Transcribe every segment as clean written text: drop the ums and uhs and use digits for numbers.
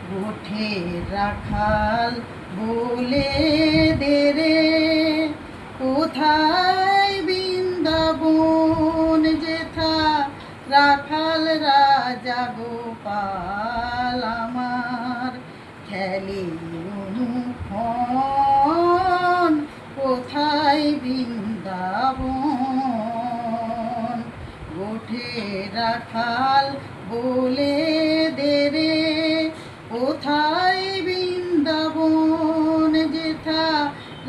গোঠে রাখাল বলে দে রে, কোথায় বৃন্দাবন যেথা রাখাল রাজা গোপাল আমার খেলে অনুক্ষণ, কোথায় বৃন্দাবন। গোঠে রাখাল বলে দে রে, কোথায় বৃন্দাবন যেথা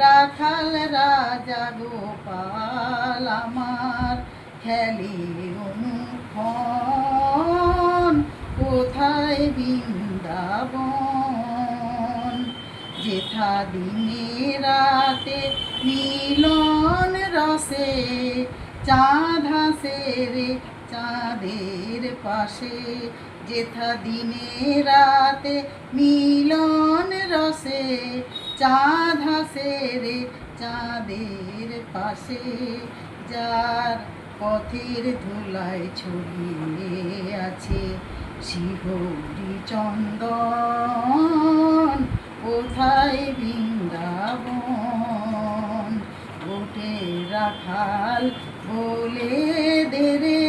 রাখাল রাজা গোপাল আমার খেলে অনুক্ষণ, কোথায় বৃন্দাবন। যেথা দিনে রাতে মিলন রসে চাঁদ হাসে রে চাঁদের পাশে, যেথা দিনে রাতে মিলন রসে চাঁদ হাসে রে চাঁদের পাশে। যার পথের ধুলায় ছড়িয়ে আছে শিহরি চন্দন, কোথায় বৃন্দাবন। গোঠে রাখাল বলে দে রে,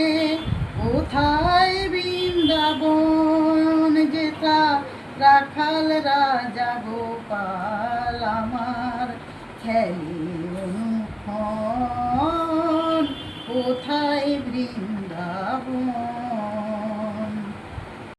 কোথায় বৃন্দাবন যেথা রাখাল রাজা গোপাল আমার খেলে অনুক্ষণ, কোথায় বৃন্দাবন।